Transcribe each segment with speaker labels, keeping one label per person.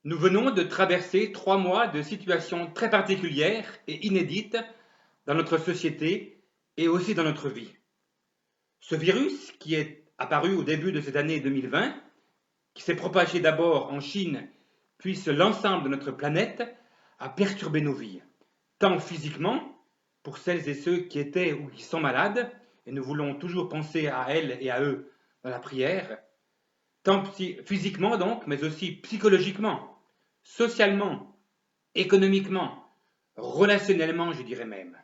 Speaker 1: Nous venons de traverser 3 mois de situations très particulières et inédites dans notre société et aussi dans notre vie. Ce virus, qui est apparu au début de cette année 2020, qui s'est propagé d'abord en Chine, puis sur l'ensemble de notre planète, a perturbé nos vies, tant physiquement, pour celles et ceux qui étaient ou qui sont malades, et nous voulons toujours penser à elles et à eux dans la prière, tant physiquement donc, mais aussi psychologiquement, socialement, économiquement, relationnellement, je dirais même.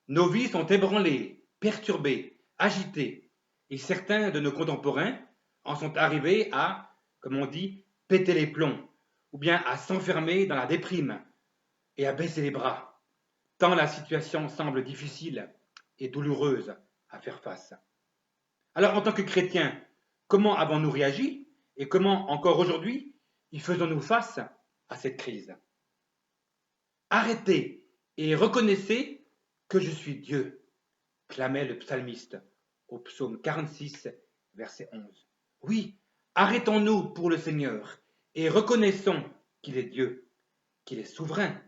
Speaker 1: Nos vies sont ébranlées, perturbées, agitées, et certains de nos contemporains en sont arrivés à, comme on dit, péter les plombs, ou bien à s'enfermer dans la déprime et à baisser les bras, tant la situation semble difficile et douloureuse à faire face. Alors en tant que chrétiens, comment avons-nous réagi et comment encore aujourd'hui y faisons-nous face à cette crise? Arrêtez et reconnaissez que je suis Dieu, clamait le psalmiste au psaume 46, verset 11. Oui, arrêtons-nous pour le Seigneur et reconnaissons qu'il est Dieu, qu'il est souverain,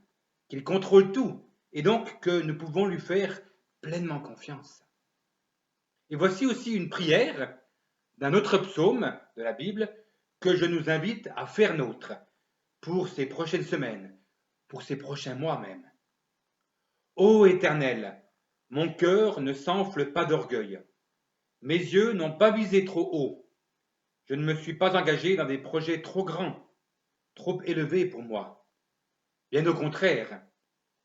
Speaker 1: qu'il contrôle tout et donc que nous pouvons lui faire pleinement confiance. Et voici aussi une prière d'un autre psaume de la Bible que je nous invite à faire nôtre pour ces prochaines semaines, pour ces prochains mois même. Ô Éternel, mon cœur ne s'enfle pas d'orgueil, mes yeux n'ont pas visé trop haut, je ne me suis pas engagé dans des projets trop grands, trop élevés pour moi. Bien au contraire,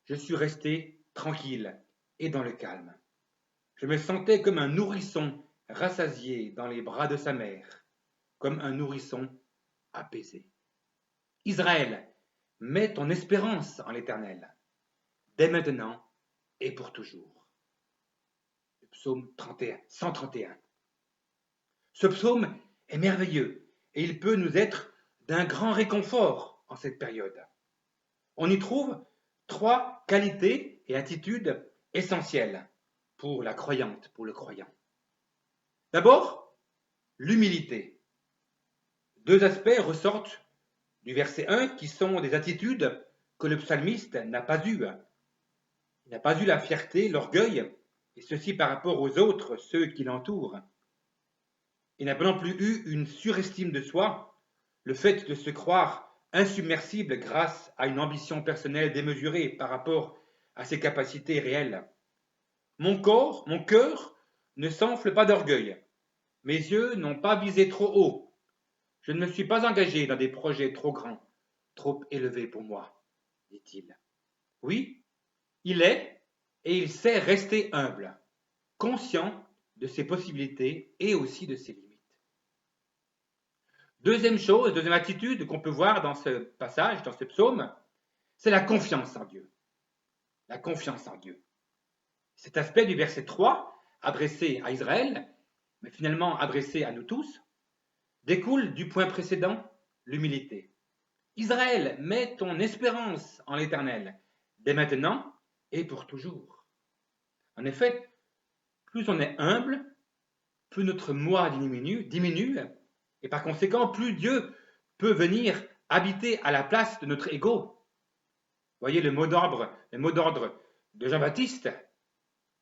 Speaker 1: je suis resté tranquille et dans le calme. Je me sentais comme un nourrisson rassasié dans les bras de sa mère, comme un nourrisson apaisé. Israël, mets ton espérance en l'Éternel, dès maintenant et pour toujours. Le psaume 31, 131. Ce psaume est merveilleux et il peut nous être d'un grand réconfort en cette période. On y trouve 3 qualités et attitudes essentielles pour la croyante, pour le croyant. D'abord, l'humilité. 2 aspects ressortent du verset 1 qui sont des attitudes que le psalmiste n'a pas eues. Il n'a pas eu la fierté, l'orgueil, et ceci par rapport aux autres, ceux qui l'entourent. Il n'a pas non plus eu une surestime de soi, le fait de se croire insubmersible grâce à une ambition personnelle démesurée par rapport à ses capacités réelles. Mon cœur ne s'enfle pas d'orgueil. Mes yeux n'ont pas visé trop haut. Je ne me suis pas engagé dans des projets trop grands, trop élevés pour moi, dit-il. Oui, il est et il sait rester humble, conscient de ses possibilités et aussi de ses limites. Deuxième attitude qu'on peut voir dans ce passage, dans ce psaume, c'est la confiance en Dieu. La confiance en Dieu. Cet aspect du verset 3, adressé à Israël, mais finalement adressé à nous tous, découle du point précédent, l'humilité. Israël, mets ton espérance en l'Éternel, dès maintenant et pour toujours. En effet, plus on est humble, plus notre moi diminue, et par conséquent, plus Dieu peut venir habiter à la place de notre ego. Voyez le mot d'ordre de Jean-Baptiste,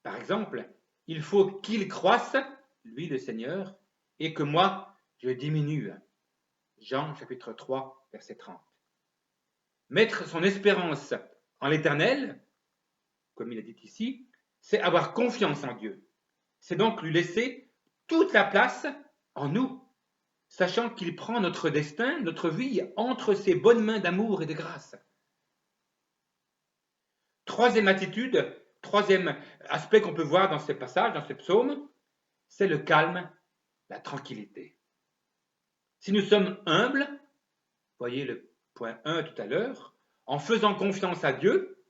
Speaker 1: par exemple, il faut qu'il croisse, lui le Seigneur, et que moi je diminue. Jean chapitre 3, verset 30. Mettre son espérance en l'Éternel, comme il est dit ici, c'est avoir confiance en Dieu. C'est donc lui laisser toute la place en nous, sachant qu'il prend notre destin, notre vie, entre ses bonnes mains d'amour et de grâce. Troisième aspect qu'on peut voir dans ce passage, dans ce psaume, c'est le calme, la tranquillité. Si nous sommes humbles, voyez le point 1 tout à l'heure, en faisant confiance à Dieu,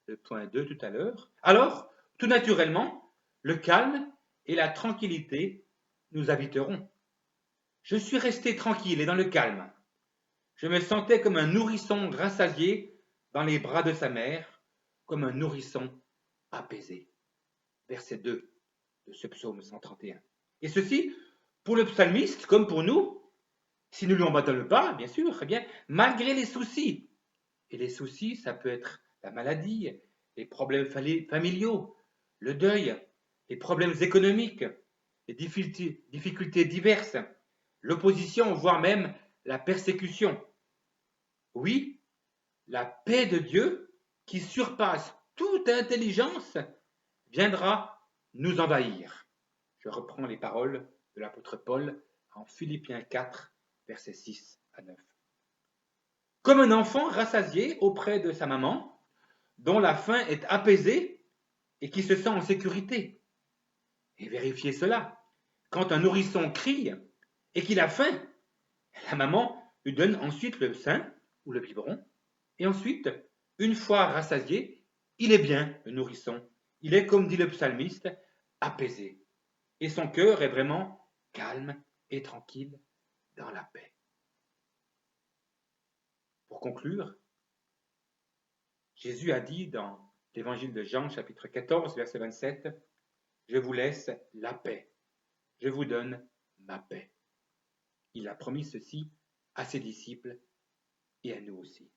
Speaker 1: le point 2 tout à l'heure, alors, tout naturellement, le calme et la tranquillité nous habiteront. Je suis resté tranquille et dans le calme. Je me sentais comme un nourrisson rassasié dans les bras de sa mère, comme un nourrisson apaisé. Verset 2 de ce psaume 131. Et ceci, pour le psalmiste comme pour nous, Si nous ne lui en abandonnons pas, bien sûr, eh bien, malgré les soucis, et les soucis, ça peut être la maladie, les problèmes familiaux, le deuil, les problèmes économiques, les difficultés diverses, l'opposition, voire même la persécution. Oui, la paix de Dieu, qui surpasse toute intelligence, viendra nous envahir. Je reprends les paroles de l'apôtre Paul en Philippiens 4, versets 6 à 9. Comme un enfant rassasié auprès de sa maman, dont la faim est apaisée et qui se sent en sécurité. Et vérifiez cela. Quand un nourrisson crie et qu'il a faim, la maman lui donne ensuite le sein ou le biberon. Et ensuite, une fois rassasié, il est bien, le nourrisson. Il est, comme dit le psalmiste, apaisé. Et son cœur est vraiment calme et tranquille dans la paix. Pour conclure, Jésus a dit dans l'évangile de Jean, chapitre 14, verset 27, « Je vous laisse la paix, je vous donne ma paix. » Il a promis ceci à ses disciples et à nous aussi.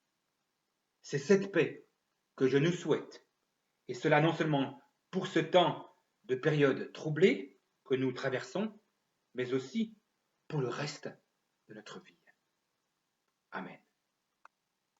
Speaker 1: C'est cette paix que je nous souhaite, et cela non seulement pour ce temps de période troublée que nous traversons, mais aussi pour le reste de notre vie. Amen.